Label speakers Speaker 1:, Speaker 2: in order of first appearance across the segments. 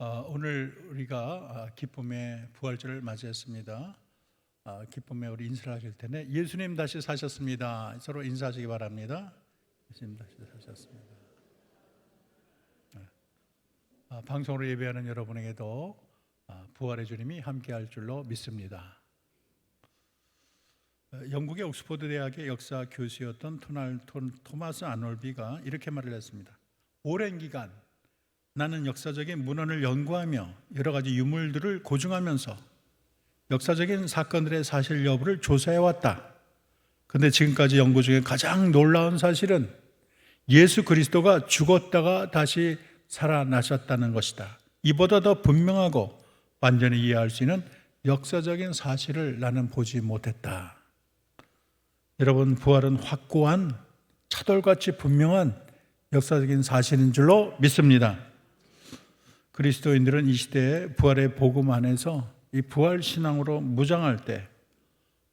Speaker 1: 오늘 우리가 기쁨의 부활절을 맞이했습니다. 기쁨의 우리 인사를 하실 텐데, 예수님 다시 사셨습니다. 서로 인사하시기 바랍니다. 예수님 다시 사셨습니다. 방송으로 예배하는 여러분에게도 부활의 주님이 함께할 줄로 믿습니다. 영국의 옥스퍼드 대학의 역사 교수였던 토마스 아놀비가 이렇게 말을 했습니다. 오랜 기간 나는 역사적인 문헌을 연구하며 여러 가지 유물들을 고증하면서 역사적인 사건들의 사실 여부를 조사해왔다. 그런데 지금까지 연구 중에 가장 놀라운 사실은 예수 그리스도가 죽었다가 다시 살아나셨다는 것이다. 이보다 더 분명하고 완전히 이해할 수 있는 역사적인 사실을 나는 보지 못했다. 여러분, 부활은 확고한 차돌같이 분명한 역사적인 사실인 줄로 믿습니다. 그리스도인들은 이 시대에 부활의 복음 안에서 이 부활 신앙으로 무장할 때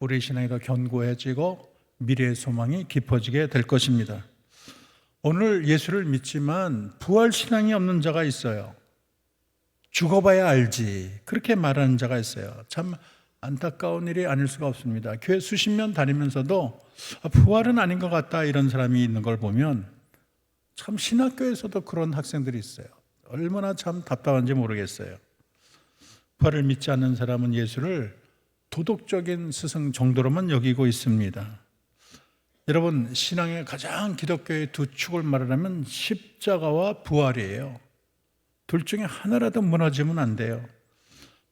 Speaker 1: 우리의 신앙이 더 견고해지고 미래의 소망이 깊어지게 될 것입니다. 오늘 예수를 믿지만 부활 신앙이 없는 자가 있어요. 죽어봐야 알지, 그렇게 말하는 자가 있어요. 참 안타까운 일이 아닐 수가 없습니다. 교회 수십 년 다니면서도 부활은 아닌 것 같다 이런 사람이 있는 걸 보면 참 신학교에서도 그런 학생들이 있어요. 얼마나 참 답답한지 모르겠어요. 부활을 믿지 않는 사람은 예수를 도덕적인 스승 정도로만 여기고 있습니다. 여러분, 신앙의 가장 기독교의 두 축을 말하자면 십자가와 부활이에요. 둘 중에 하나라도 무너지면 안 돼요.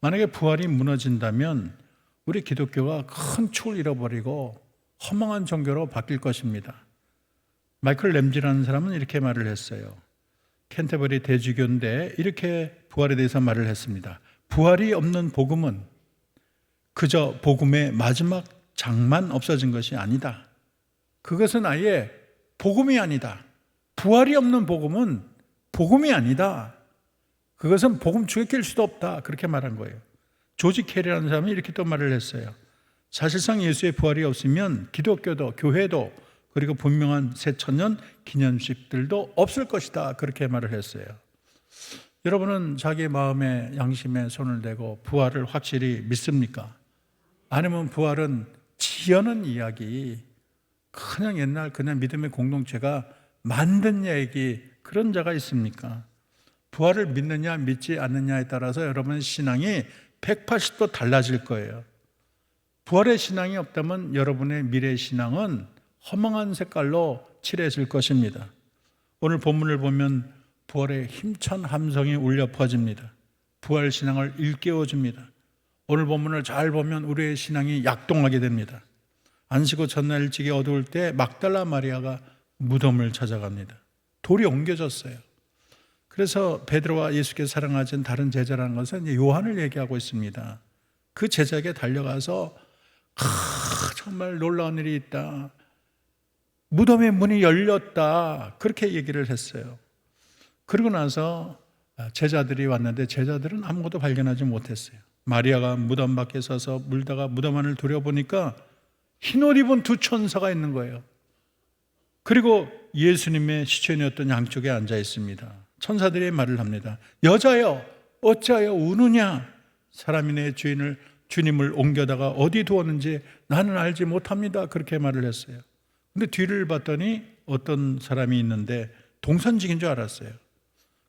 Speaker 1: 만약에 부활이 무너진다면 우리 기독교가 큰 축을 잃어버리고 허망한 종교로 바뀔 것입니다. 마이클 램지라는 사람은 이렇게 말을 했어요. 캔터버리 대주교인데 이렇게 부활에 대해서 말을 했습니다. 부활이 없는 복음은 그저 복음의 마지막 장만 없어진 것이 아니다. 그것은 아예 복음이 아니다. 부활이 없는 복음은 복음이 아니다. 그것은 복음 중에 낄 수도 없다. 그렇게 말한 거예요. 조지 캐리라는 사람이 이렇게 또 말을 했어요. 사실상 예수의 부활이 없으면 기독교도 교회도 그리고 분명한 새천년 기념식들도 없을 것이다. 그렇게 말을 했어요. 여러분은 자기 마음의 양심에 손을 대고 부활을 확실히 믿습니까? 아니면 부활은 지어낸 이야기, 그냥 옛날 그냥 믿음의 공동체가 만든 얘기, 그런 자가 있습니까? 부활을 믿느냐 믿지 않느냐에 따라서 여러분의 신앙이 180도 달라질 거예요. 부활의 신앙이 없다면 여러분의 미래 신앙은 허망한 색깔로 칠해질 것입니다. 오늘 본문을 보면 부활의 힘찬 함성이 울려 퍼집니다. 부활 신앙을 일깨워줍니다. 오늘 본문을 잘 보면 우리의 신앙이 약동하게 됩니다. 안식구 전날 일찍이 어두울 때 막달라 마리아가 무덤을 찾아갑니다. 돌이 옮겨졌어요. 그래서 베드로와 예수께서 사랑하신 다른 제자라는 것은 요한을 얘기하고 있습니다. 그 제자에게 달려가서 정말 놀라운 일이 있다. 무덤의 문이 열렸다. 그렇게 얘기를 했어요. 그러고 나서 제자들이 왔는데 제자들은 아무것도 발견하지 못했어요. 마리아가 무덤 밖에 서서 물다가 무덤 안을 들여보니까 흰옷 입은 두 천사가 있는 거예요. 그리고 예수님의 시체였던 양쪽에 앉아 있습니다. 천사들이 말을 합니다. 여자여, 어찌하여 우느냐? 사람이 내 주님을 옮겨다가 어디 두었는지 나는 알지 못합니다. 그렇게 말을 했어요. 근데 뒤를 봤더니 어떤 사람이 있는데 동산직인 줄 알았어요.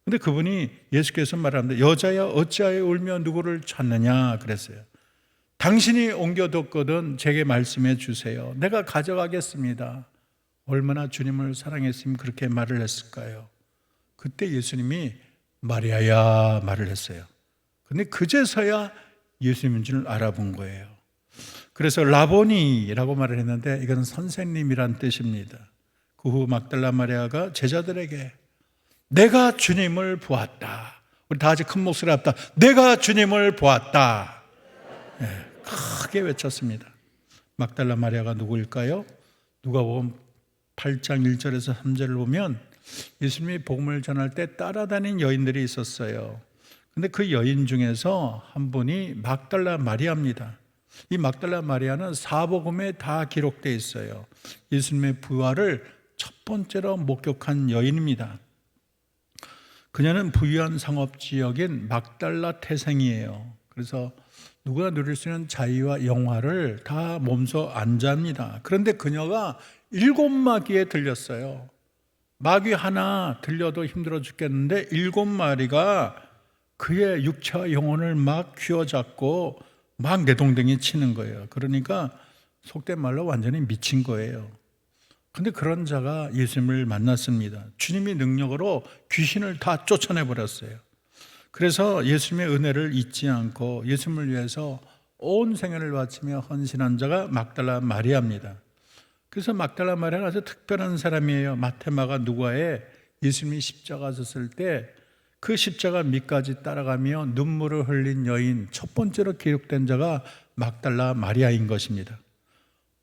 Speaker 1: 근데 그분이 예수께서 말합니다. 여자야, 어찌하여 울며 누구를 찾느냐? 그랬어요. 당신이 옮겨뒀거든 제게 말씀해 주세요. 내가 가져가겠습니다. 얼마나 주님을 사랑했으면 그렇게 말을 했을까요? 그때 예수님이 마리아야 말을 했어요. 근데 그제서야 예수님인 줄 알아본 거예요. 그래서 라보니라고 말을 했는데 이건 선생님이란 뜻입니다. 그 후 막달라 마리아가 제자들에게 내가 주님을 보았다. 우리 다 같이 큰 목소리 합다. 내가 주님을 보았다. 네, 크게 외쳤습니다. 막달라 마리아가 누구일까요? 누가복음 8장 1절에서 3절을 보면 예수님이 복음을 전할 때 따라다닌 여인들이 있었어요. 근데 그 여인 중에서 한 분이 막달라 마리아입니다. 이 막달라 마리아는 사복음에 다 기록되어 있어요. 예수님의 부활을 첫 번째로 목격한 여인입니다. 그녀는 부유한 상업지역인 막달라 태생이에요. 그래서 누구나 누릴 수 있는 자유와 영화를 다 몸소 안잡니다. 그런데 그녀가 7마귀에 들렸어요. 마귀 하나 들려도 힘들어 죽겠는데 7마리가 그의 육체와 영혼을 막 쥐어잡고 막 내동댕이 치는 거예요. 그러니까 속된 말로 완전히 미친 거예요. 근데 그런 자가 예수님을 만났습니다. 주님이 능력으로 귀신을 다 쫓아내버렸어요. 그래서 예수님의 은혜를 잊지 않고 예수님을 위해서 온 생애를 바치며 헌신한 자가 막달라 마리아입니다. 그래서 막달라 마리아가 아주 특별한 사람이에요. 마테마가 누가에 예수님이 십자가 졌을 때 그 십자가 밑까지 따라가며 눈물을 흘린 여인 첫 번째로 기록된 자가 막달라 마리아인 것입니다.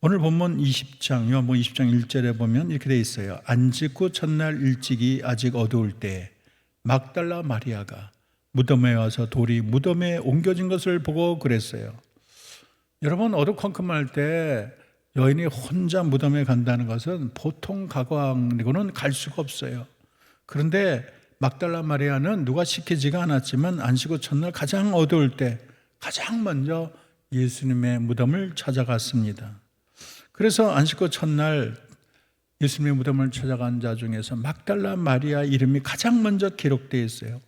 Speaker 1: 오늘 본문 20장, 요한복음 20장 1절에 보면 이렇게 돼 있어요. 안식구 첫날 일찍이 아직 어두울 때 막달라 마리아가 무덤에 와서 돌이 무덤에 옮겨진 것을 보고 그랬어요. 여러분, 어두컴컴할 때 여인이 혼자 무덤에 간다는 것은 보통 가광이고는 갈 수가 없어요. 그런데 막달라 마리아는 누가 시키지가 않았지만 안식구 첫날 가장 어두울 때 가장 먼저 예수님의 무덤을 찾아갔습니다. 그래서 안식구 첫날 예수님의 무덤을 찾아간 자 중에서 막달라 마리아 이름이 가장 먼저 기록되어 있어요.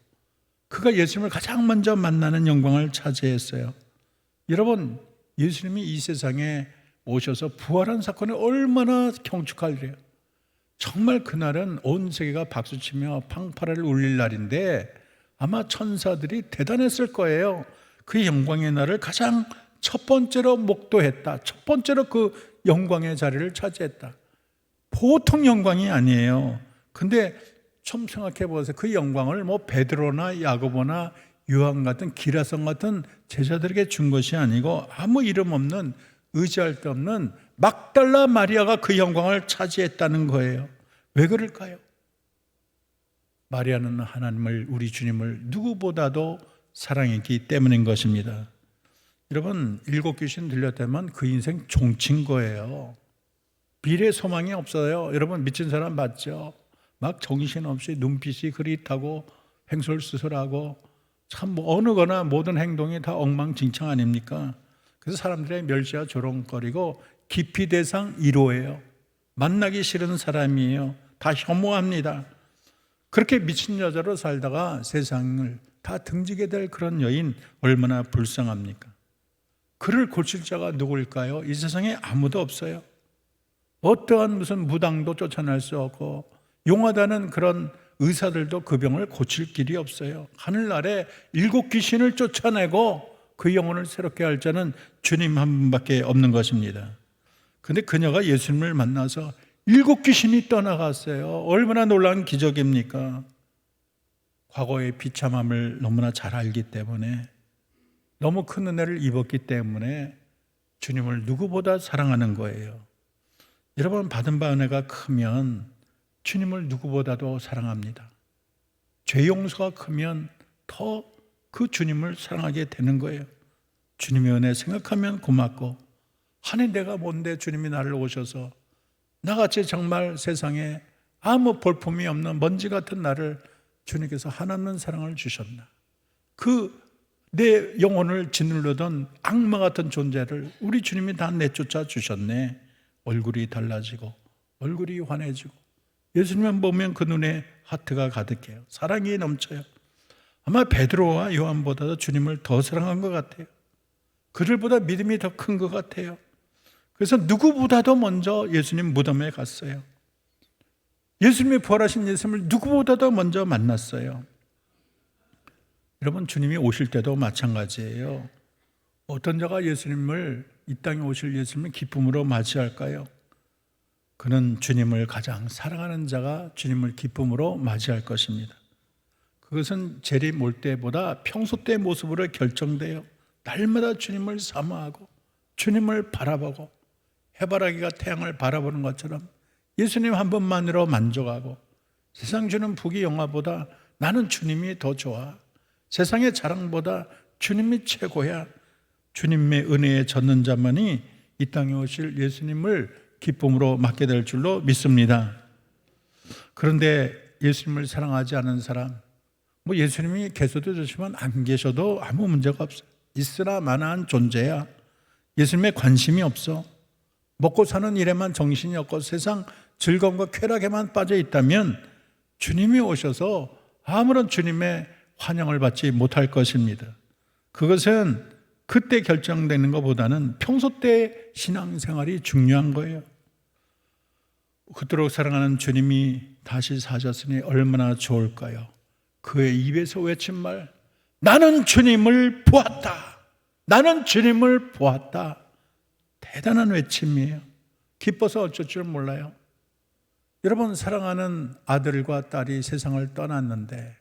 Speaker 1: 그가 예수님을 가장 먼저 만나는 영광을 차지했어요. 여러분, 예수님이 이 세상에 오셔서 부활한 사건이 얼마나 경축할래요. 정말 그날은 온 세계가 박수치며 팡파레를 울릴 날인데 아마 천사들이 대단했을 거예요. 그 영광의 날을 가장 첫 번째로 목도했다. 첫 번째로 그 영광의 자리를 차지했다. 보통 영광이 아니에요. 근데 좀 생각해 보세요. 그 영광을 뭐 베드로나 야고보나 요한 같은 기라성 같은 제자들에게 준 것이 아니고 아무 이름 없는 의지할 데 없는 막달라 마리아가 그 영광을 차지했다는 거예요. 왜 그럴까요? 마리아는 하나님을, 우리 주님을 누구보다도 사랑했기 때문인 것입니다. 여러분, 7 귀신 들렸다면 그 인생 종친 거예요. 미래 소망이 없어요. 여러분, 미친 사람 봤죠? 막 정신없이 눈빛이 흐릿하고 횡설수설하고 참 뭐 어느 거나 모든 행동이 다 엉망진창 아닙니까? 그래서 사람들의 멸시와 조롱거리고 기피 대상 1호예요. 만나기 싫은 사람이에요. 다 혐오합니다. 그렇게 미친 여자로 살다가 세상을 다 등지게 될 그런 여인 얼마나 불쌍합니까? 그를 고칠 자가 누구일까요? 이 세상에 아무도 없어요. 어떠한 무슨 무당도 쫓아낼 수 없고 용하다는 그런 의사들도 그 병을 고칠 길이 없어요. 하늘나라에 7 귀신을 쫓아내고 그 영혼을 새롭게 할 자는 주님 한 분밖에 없는 것입니다. 그런데 그녀가 예수님을 만나서 7 귀신이 떠나갔어요. 얼마나 놀라운 기적입니까? 과거의 비참함을 너무나 잘 알기 때문에, 너무 큰 은혜를 입었기 때문에 주님을 누구보다 사랑하는 거예요. 여러분, 받은 바 은혜가 크면 주님을 누구보다도 사랑합니다. 죄 용서가 크면 더 그 주님을 사랑하게 되는 거예요. 주님의 은혜 생각하면 고맙고, 아니 내가 뭔데 주님이 나를 오셔서 나같이 정말 세상에 아무 볼품이 없는 먼지 같은 나를 주님께서 하나님 사랑을 주셨나. 그 내 영혼을 짓누르던 악마 같은 존재를 우리 주님이 다 내쫓아 주셨네. 얼굴이 달라지고 얼굴이 환해지고 예수님만 보면 그 눈에 하트가 가득해요. 사랑이 넘쳐요. 아마 베드로와 요한보다도 주님을 더 사랑한 것 같아요. 그들보다 믿음이 더 큰 것 같아요. 그래서 누구보다도 먼저 예수님 무덤에 갔어요. 예수님이 부활하신 예수님을 누구보다도 먼저 만났어요. 여러분, 주님이 오실 때도 마찬가지예요. 어떤 자가 예수님을, 이 땅에 오실 예수님을 기쁨으로 맞이할까요? 그는 주님을 가장 사랑하는 자가 주님을 기쁨으로 맞이할 것입니다. 그것은 재림 올 때보다 평소 때의 모습으로 결정돼요. 날마다 주님을 사모하고 주님을 바라보고 해바라기가 태양을 바라보는 것처럼 예수님 한 분만으로 만족하고, 세상 주는 부귀 영화보다 나는 주님이 더 좋아, 세상의 자랑보다 주님이 최고야, 주님의 은혜에 젖는 자만이 이 땅에 오실 예수님을 기쁨으로 맞게 될 줄로 믿습니다. 그런데 예수님을 사랑하지 않은 사람, 뭐 예수님이 계셔도 좋지만 안 계셔도 아무 문제가 없어요. 있으나 마나한 존재야. 예수님의 관심이 없어. 먹고 사는 일에만 정신이 없고 세상 즐거움과 쾌락에만 빠져 있다면 주님이 오셔서 아무런 주님의 환영을 받지 못할 것입니다. 그것은 그때 결정되는 것보다는 평소 때 신앙생활이 중요한 거예요. 그토록 사랑하는 주님이 다시 사셨으니 얼마나 좋을까요? 그의 입에서 외친 말, 나는 주님을 보았다. 나는 주님을 보았다. 대단한 외침이에요. 기뻐서 어쩔 줄 몰라요. 여러분, 사랑하는 아들과 딸이 세상을 떠났는데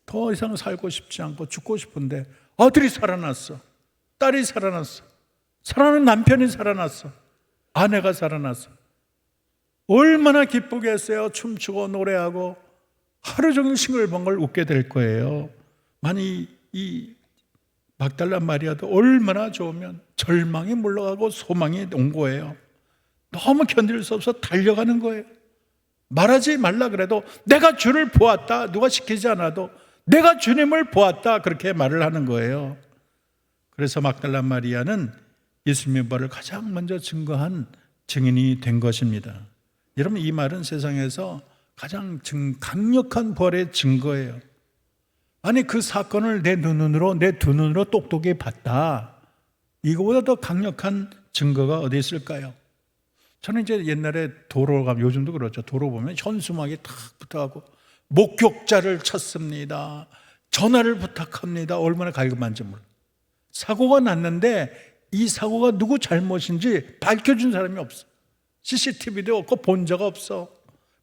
Speaker 1: 더 이상 살고 싶지 않고 죽고 싶은데 아들이 살아났어. 딸이 살아났어. 사랑하는 남편이 살아났어. 아내가 살아났어. 얼마나 기쁘겠어요. 춤추고 노래하고 하루 종일 싱글벙글 웃게 될 거예요. 만약 이 막달라 마리아도 얼마나 좋으면 절망이 물러가고 소망이 온 거예요. 너무 견딜 수 없어 달려가는 거예요. 말하지 말라 그래도 내가 주를 보았다. 누가 시키지 않아도 내가 주님을 보았다. 그렇게 말을 하는 거예요. 그래서 막달라 마리아는 예수님의 부활을 가장 먼저 증거한 증인이 된 것입니다. 여러분, 이 말은 세상에서 가장 강력한 부활의 증거예요. 아니, 그 사건을 내 눈으로, 내 두 눈으로 똑똑히 봤다. 이거보다 더 강력한 증거가 어디 있을까요? 저는 이제 옛날에 도로 가면, 요즘도 그렇죠. 도로 보면 현수막이 탁 붙어가고 목격자를 찾습니다. 전화를 부탁합니다. 얼마나 갈급한지 몰라. 사고가 났는데 이 사고가 누구 잘못인지 밝혀준 사람이 없어. CCTV도 없고 본 적 없어.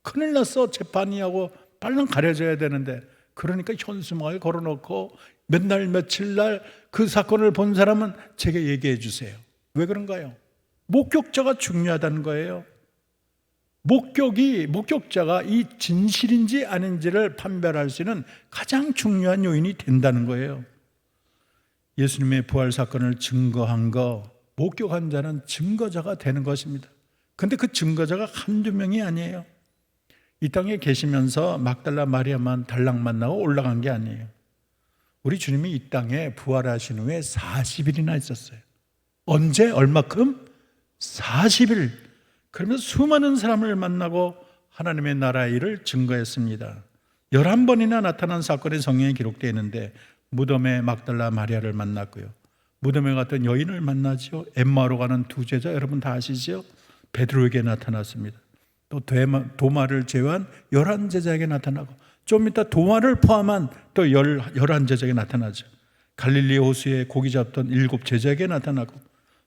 Speaker 1: 큰일 났어. 재판이 하고 빨리 가려져야 되는데, 그러니까 현수막을 걸어놓고 몇 날 며칠 날 그 사건을 본 사람은 제게 얘기해 주세요. 왜 그런가요? 목격자가 중요하다는 거예요. 목격자가 이 진실인지 아닌지를 판별할 수 있는 가장 중요한 요인이 된다는 거예요. 예수님의 부활 사건을 증거한 거, 목격한 자는 증거자가 되는 것입니다. 근데 그 증거자가 한두 명이 아니에요. 이 땅에 계시면서 막달라 마리아만 달랑 만나고 올라간 게 아니에요. 우리 주님이 이 땅에 부활하신 후에 40일이나 있었어요. 언제? 얼마큼? 40일. 그러면서 수많은 사람을 만나고 하나님의 나라의 일을 증거했습니다. 11번이나 나타난 사건이 성경에 기록되어 있는데, 무덤에 막달라 마리아를 만났고요, 무덤에 갔던 여인을 만나죠. 엠마오로 가는 두 제자, 여러분 다 아시죠? 베드로에게 나타났습니다. 또 도마를 제외한 11제자에게 나타나고, 좀 이따 도마를 포함한 또 11제자에게 나타나죠. 갈릴리 호수에 고기 잡던 7제자에게 나타나고,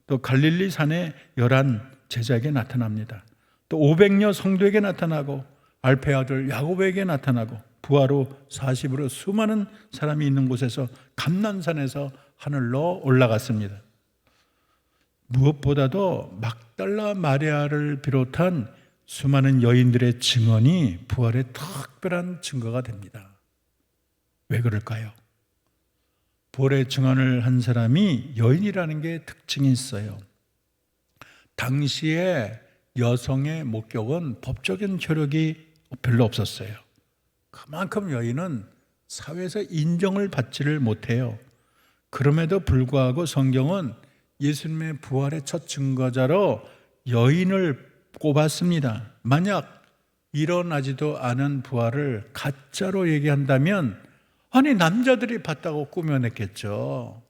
Speaker 1: 또 갈릴리 산에 11제자에게 나타납니다. 또 500여 성도에게 나타나고, 알페 아들 야고보에게 나타나고, 부활 후 40으로 수많은 사람이 있는 곳에서 감난산에서 하늘로 올라갔습니다. 무엇보다도 막달라 마리아를 비롯한 수많은 여인들의 증언이 부활의 특별한 증거가 됩니다. 왜 그럴까요? 부활의 증언을 한 사람이 여인이라는 게 특징이 있어요. 당시에 여성의 목격은 법적인 효력이 별로 없었어요. 그만큼 여인은 사회에서 인정을 받지를 못해요. 그럼에도 불구하고 성경은 예수님의 부활의 첫 증거자로 여인을 꼽았습니다. 만약 일어나지도 않은 부활을 가짜로 얘기한다면, 아니 남자들이 봤다고 꾸며냈겠죠.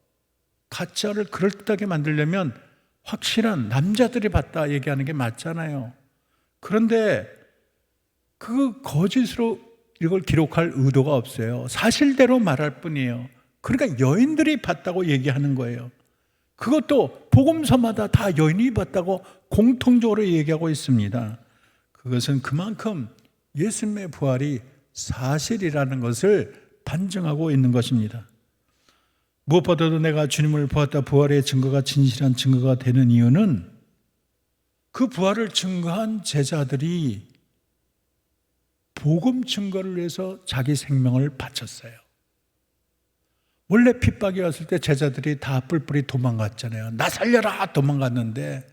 Speaker 1: 가짜를 그럴듯하게 만들려면 확실한 남자들이 봤다 얘기하는 게 맞잖아요. 그런데 그 거짓으로 이걸 기록할 의도가 없어요. 사실대로 말할 뿐이에요. 그러니까 여인들이 봤다고 얘기하는 거예요. 그것도 복음서마다 다 여인이 봤다고 공통적으로 얘기하고 있습니다. 그것은 그만큼 예수님의 부활이 사실이라는 것을 반증하고 있는 것입니다. 무엇보다도 내가 주님을 보았다, 부활의 증거가 진실한 증거가 되는 이유는 그 부활을 증거한 제자들이 복음 증거를 위해서 자기 생명을 바쳤어요. 원래 핍박이 왔을 때 제자들이 다 뿔뿔이 도망갔잖아요. 나 살려라 도망갔는데,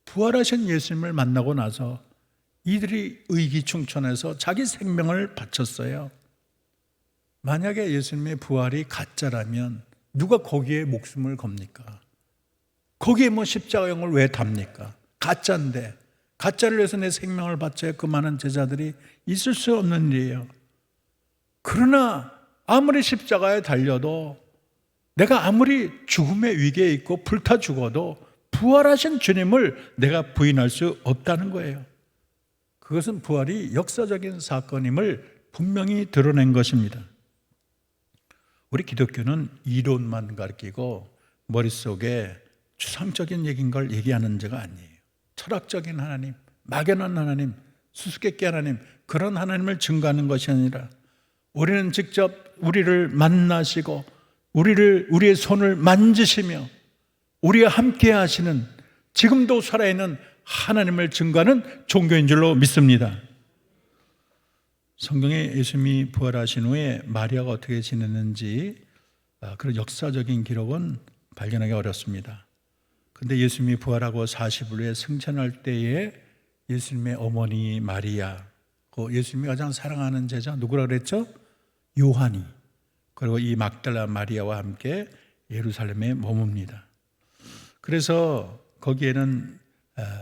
Speaker 1: 부활하신 예수님을 만나고 나서 이들이 의기충천해서 자기 생명을 바쳤어요. 만약에 예수님의 부활이 가짜라면 누가 거기에 목숨을 겁니까? 거기에 뭐 십자가형을 왜 답니까? 가짜인데, 가짜를 위해서 내 생명을 바쳐야 그 많은 제자들이 있을 수 없는 일이에요. 그러나 아무리 십자가에 달려도, 내가 아무리 죽음의 위기에 있고 불타 죽어도 부활하신 주님을 내가 부인할 수 없다는 거예요. 그것은 부활이 역사적인 사건임을 분명히 드러낸 것입니다. 우리 기독교는 이론만 가르치고 머릿속에 추상적인 얘기인 걸 얘기하는 자가 아니에요. 철학적인 하나님, 막연한 하나님, 수수께끼 하나님, 그런 하나님을 증거하는 것이 아니라 우리는 직접 우리를 만나시고 우리의 손을 만지시며 우리와 함께 하시는, 지금도 살아있는 하나님을 증거하는 종교인 줄로 믿습니다. 성경에 예수님이 부활하신 후에 마리아가 어떻게 지냈는지 그런 역사적인 기록은 발견하기 어렵습니다. 그런데 예수님이 부활하고 40일 후에 승천할 때에 예수님의 어머니 마리아, 그 예수님이 가장 사랑하는 제자 누구라 그랬죠? 요한이, 그리고 이 막달라 마리아와 함께 예루살렘에 머뭅니다. 그래서 거기에는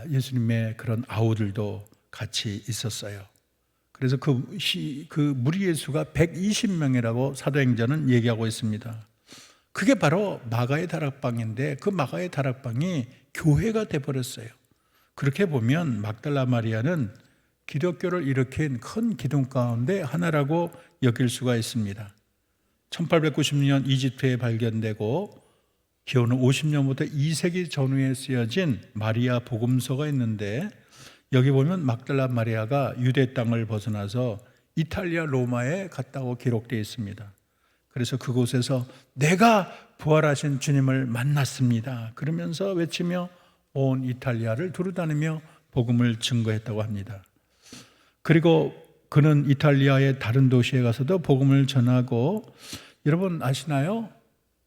Speaker 1: 예수님의 그런 아우들도 같이 있었어요. 그래서 그 무리의 수가 120명이라고 사도행전은 얘기하고 있습니다. 그게 바로 마가의 다락방인데 그 마가의 다락방이 교회가 돼버렸어요. 그렇게 보면 막달라 마리아는 기독교를 일으킨 큰 기둥 가운데 하나라고 여길 수가 있습니다. 1896년 이집트에 발견되고 기원은 50년부터 2세기 전후에 쓰여진 마리아 복음서가 있는데, 여기 보면 막달라 마리아가 유대 땅을 벗어나서 이탈리아 로마에 갔다고 기록되어 있습니다. 그래서 그곳에서 내가 부활하신 주님을 만났습니다 그러면서 외치며 온 이탈리아를 두루다니며 복음을 증거했다고 합니다. 그리고 그는 이탈리아의 다른 도시에 가서도 복음을 전하고, 여러분 아시나요?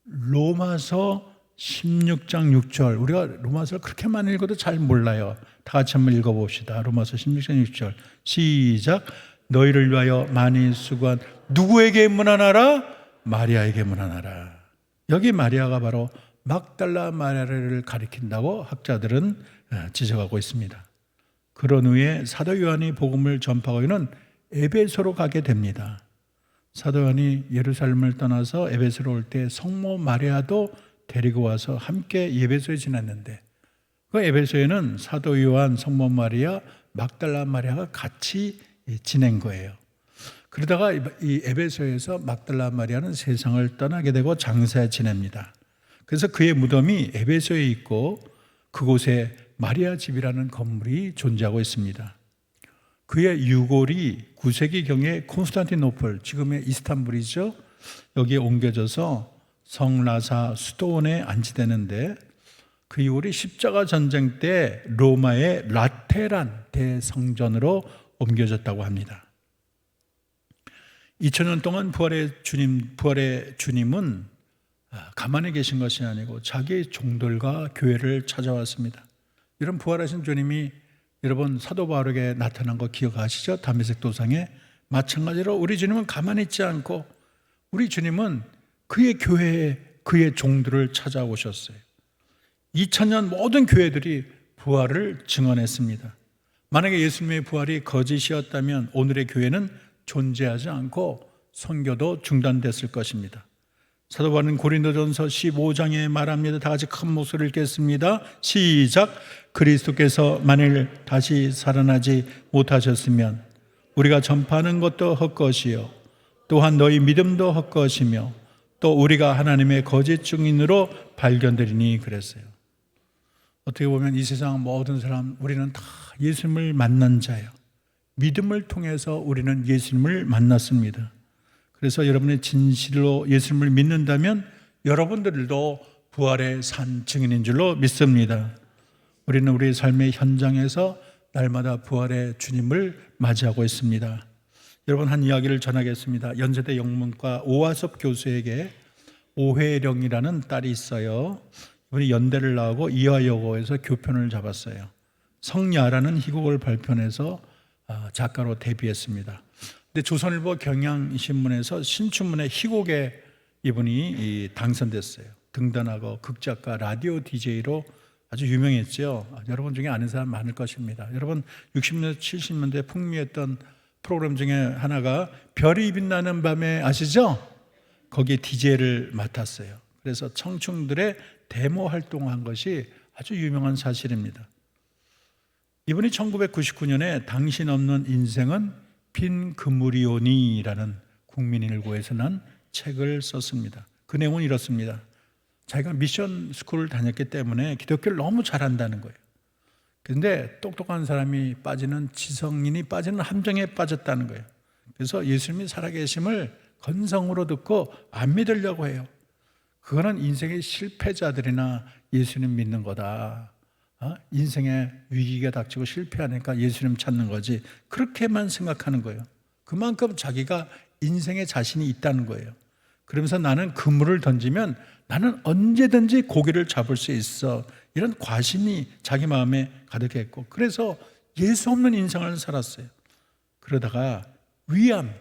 Speaker 1: 로마서 16장 6절, 우리가 로마서를 그렇게 많이 읽어도 잘 몰라요. 다 같이 한번 읽어봅시다. 로마서 16장 6절 시작. 너희를 위하여 많이 수고한 누구에게 문안하라? 마리아에게 문안하라. 여기 마리아가 바로 막달라 마리아를 가리킨다고 학자들은 지적하고 있습니다. 그런 후에 사도 요한이 복음을 전파하기는 에베소로 가게 됩니다. 사도 요한이 예루살렘을 떠나서 에베소로 올 때 성모 마리아도 데리고 와서 함께 에베소에 지냈는데, 그 에베소에는 사도 요한, 성모 마리아, 막달라 마리아가 같이 지낸 거예요. 그러다가 이 에베소에서 막달라 마리아는 세상을 떠나게 되고 장사에 지냅니다. 그래서 그의 무덤이 에베소에 있고 그곳에 마리아 집이라는 건물이 존재하고 있습니다. 그의 유골이 9세기경에 콘스탄티노플, 지금의 이스탄불이죠, 여기에 옮겨져서 성라사 수도원에 안치되는데, 그 유골이 십자가 전쟁 때 로마의 라테란 대성전으로 옮겨졌다고 합니다. 2000년 동안 부활의 주님은 가만히 계신 것이 아니고 자기의 종들과 교회를 찾아왔습니다. 이런 부활하신 주님이 여러분 사도 바울에게 나타난 거 기억하시죠? 다메섹 도상에. 마찬가지로 우리 주님은 가만히 있지 않고 우리 주님은 그의 교회에 그의 종들을 찾아오셨어요. 2000년 모든 교회들이 부활을 증언했습니다. 만약에 예수님의 부활이 거짓이었다면 오늘의 교회는 존재하지 않고 선교도 중단됐을 것입니다. 사도 바울은 고린도전서 15장에 말합니다. 다 같이 큰 목소리를 읽겠습니다. 시작. 그리스도께서 만일 다시 살아나지 못하셨으면 우리가 전파하는 것도 헛것이요 또한 너희 믿음도 헛것이며 또 우리가 하나님의 거짓 증인으로 발견되리니 그랬어요. 어떻게 보면 이 세상 모든 사람, 우리는 다 예수님을 만난 자예요. 믿음을 통해서 우리는 예수님을 만났습니다. 그래서 여러분의 진실로 예수님을 믿는다면 여러분들도 부활의 산 증인인 줄로 믿습니다. 우리는 우리의 삶의 현장에서 날마다 부활의 주님을 맞이하고 있습니다. 여러분, 한 이야기를 전하겠습니다. 연세대 영문과 오하섭 교수에게 오혜령이라는 딸이 있어요. 이분이 연대를 나오고 이화여고에서 교편을 잡았어요. 성야라는 희곡을 발표해서 작가로 데뷔했습니다. 근데 조선일보 경향신문에서 신춘문예 희곡에 이분이 당선됐어요. 등단하고 극작가, 라디오 DJ로 아주 유명했죠. 여러분 중에 아는 사람 많을 것입니다. 여러분 60년대, 70년대 풍미했던 프로그램 중에 하나가 별이 빛나는 밤에 아시죠? 거기에 DJ를 맡았어요. 그래서 청춘들의 데모 활동한 것이 아주 유명한 사실입니다. 이분이 1999년에 당신 없는 인생은 빈 그물이오니라는 국민일보에서 난 책을 썼습니다. 그 내용은 이렇습니다. 자기가 미션 스쿨을 다녔기 때문에 기독교를 너무 잘한다는 거예요. 그런데 똑똑한 사람이 빠지는, 지성인이 빠지는 함정에 빠졌다는 거예요. 그래서 예수님이 살아계심을 건성으로 듣고 안 믿으려고 해요. 그거는 인생의 실패자들이나 예수님 믿는 거다. 인생에 위기가 닥치고 실패하니까 예수님 찾는 거지. 그렇게만 생각하는 거예요. 그만큼 자기가 인생에 자신이 있다는 거예요. 그러면서 나는 그물을 던지면 나는 언제든지 고기를 잡을 수 있어. 이런 과신이 자기 마음에 가득했고, 그래서 예수 없는 인생을 살았어요. 그러다가 위암,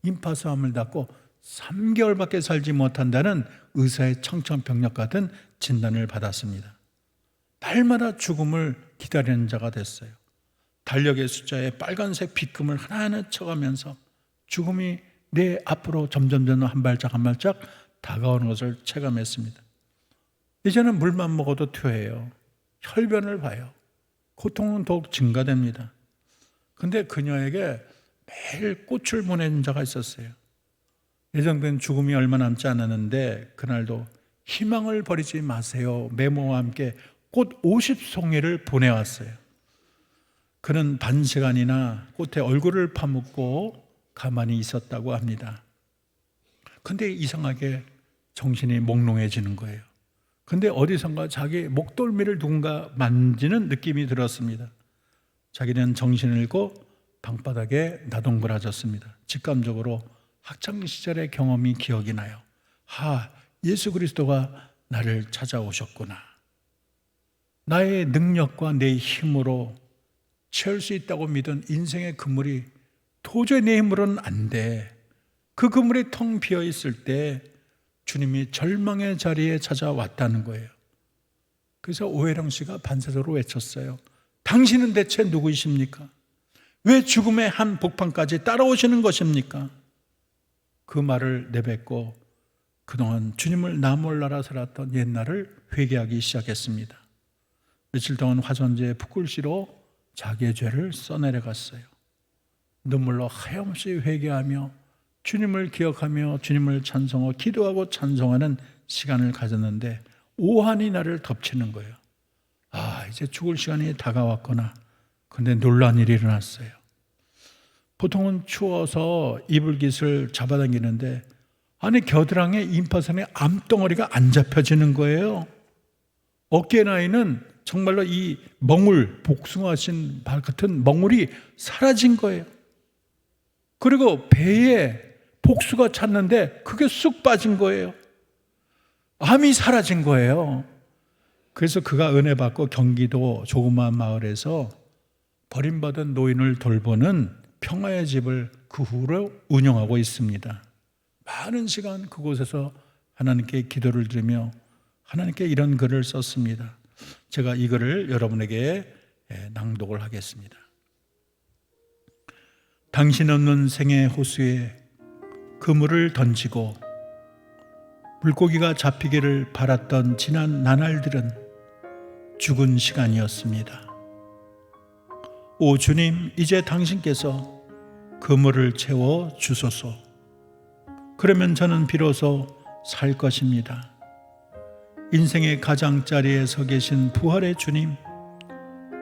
Speaker 1: 임파수암을 닫고 3개월밖에 살지 못한다는 의사의 청천벽력 같은 진단을 받았습니다. 날마다 죽음을 기다리는 자가 됐어요. 달력의 숫자에 빨간색 빗금을 하나하나 쳐가면서 죽음이 내 앞으로 점점 한 발짝 한 발짝 다가오는 것을 체감했습니다. 이제는 물만 먹어도 토해요. 혈변을 봐요. 고통은 더욱 증가됩니다. 근데 그녀에게 매일 꽃을 보내는 자가 있었어요. 예정된 죽음이 얼마 남지 않았는데 그날도 희망을 버리지 마세요 메모와 함께 꽃 50송이를 보내왔어요. 그는 반시간이나 꽃에 얼굴을 파묻고 가만히 있었다고 합니다. 근데 이상하게 정신이 몽롱해지는 거예요. 근데 어디선가 자기 목덜미를 누군가 만지는 느낌이 들었습니다. 자기는 정신을 잃고 방바닥에 나동그라졌습니다. 직감적으로 학창시절의 경험이 기억이 나요. 예수 그리스도가 나를 찾아오셨구나. 나의 능력과 내 힘으로 채울 수 있다고 믿은 인생의 그물이 도저히 내 힘으로는 안 돼. 그 그물이 텅 비어 있을 때 주님이 절망의 자리에 찾아왔다는 거예요. 그래서 오해령 씨가 반사적으로 외쳤어요. 당신은 대체 누구이십니까? 왜 죽음의 한 복판까지 따라오시는 것입니까? 그 말을 내뱉고 그동안 주님을 나 몰라라 살았던 옛날을 회개하기 시작했습니다. 며칠 동안 화전지에 붓글씨로 자기의 죄를 써내려갔어요. 눈물로 하염없이 회개하며 주님을 기억하며 주님을 찬송하고 기도하고 찬송하는 시간을 가졌는데 오한이 나를 덮치는 거예요. 이제 죽을 시간이 다가왔구나. 그런데 놀라운 일이 일어났어요. 보통은 추워서 이불깃을 잡아당기는데 겨드랑이에 임파선에 암덩어리가 안 잡혀지는 거예요. 어깨 나이는 정말로 이 멍울, 복숭아신 발 같은 멍울이 사라진 거예요. 그리고 배에 복수가 찼는데 그게 쑥 빠진 거예요. 암이 사라진 거예요. 그래서 그가 은혜 받고 경기도 조그마한 마을에서 버림받은 노인을 돌보는 평화의 집을 그 후로 운영하고 있습니다. 많은 시간 그곳에서 하나님께 기도를 드리며 하나님께 이런 글을 썼습니다. 제가 이 글을 여러분에게 낭독을 하겠습니다. 당신 없는 생의 호수에 그물을 던지고 물고기가 잡히기를 바랐던 지난 나날들은 죽은 시간이었습니다. 오 주님, 이제 당신께서 그물을 채워 주소서. 그러면 저는 비로소 살 것입니다. 인생의 가장자리에 서 계신 부활의 주님,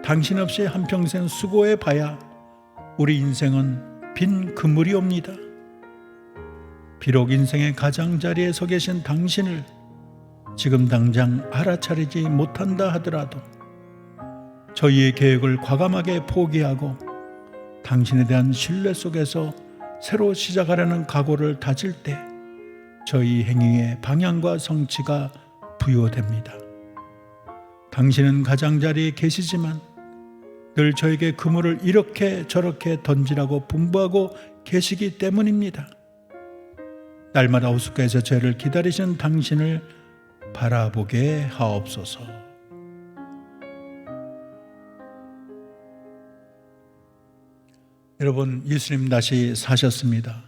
Speaker 1: 당신 없이 한평생 수고해 봐야 우리 인생은 빈 그물이옵니다. 비록 인생의 가장자리에 서 계신 당신을 지금 당장 알아차리지 못한다 하더라도 저희의 계획을 과감하게 포기하고 당신에 대한 신뢰 속에서 새로 시작하려는 각오를 다질 때 저희 행위의 방향과 성취가 부여됩니다. 당신은 가장자리에 계시지만 늘 저에게 그물을 이렇게 저렇게 던지라고 분부하고 계시기 때문입니다. 날마다 호숫가에서 저를 기다리시는 당신을 바라보게 하옵소서. 여러분, 예수님 다시 사셨습니다.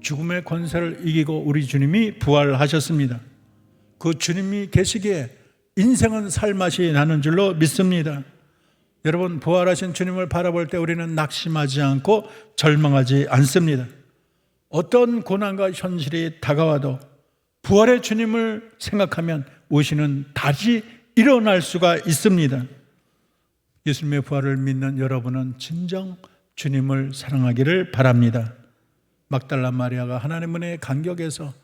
Speaker 1: 죽음의 권세를 이기고 우리 주님이 부활하셨습니다. 그 주님이 계시기에 인생은 살맛이 나는 줄로 믿습니다. 여러분, 부활하신 주님을 바라볼 때 우리는 낙심하지 않고 절망하지 않습니다. 어떤 고난과 현실이 다가와도 부활의 주님을 생각하면 우리는 다시 일어날 수가 있습니다. 예수님의 부활을 믿는 여러분은 진정 주님을 사랑하기를 바랍니다. 막달라 마리아가 하나님 은혜에 감격해서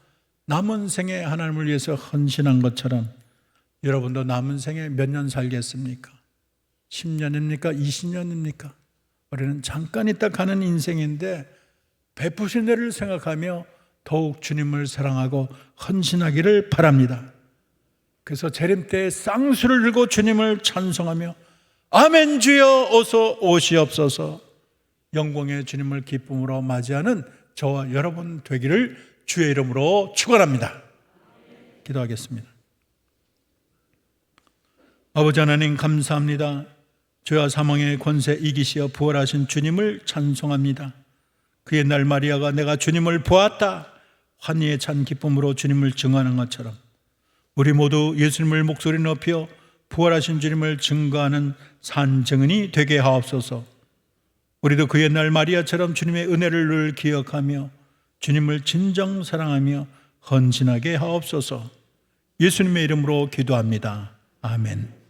Speaker 1: 남은 생에 하나님을 위해서 헌신한 것처럼 여러분도 남은 생에 몇 년 살겠습니까? 10년입니까? 20년입니까? 우리는 잠깐 있다 가는 인생인데 베푸신 데를 생각하며 더욱 주님을 사랑하고 헌신하기를 바랍니다. 그래서 재림 때에 쌍수를 들고 주님을 찬송하며 아멘 주여 어서 오시옵소서, 영광의 주님을 기쁨으로 맞이하는 저와 여러분 되기를 주의 이름으로 축원합니다. 기도하겠습니다. 아버지 하나님, 감사합니다. 죄와 사망의 권세 이기시어 부활하신 주님을 찬송합니다. 그 옛날 마리아가 내가 주님을 보았다 환희에 찬 기쁨으로 주님을 증언하는 것처럼 우리 모두 예수님을 목소리 높여 부활하신 주님을 증거하는 산증인이 되게 하옵소서. 우리도 그 옛날 마리아처럼 주님의 은혜를 늘 기억하며 주님을 진정 사랑하며 헌신하게 하옵소서. 예수님의 이름으로 기도합니다. 아멘.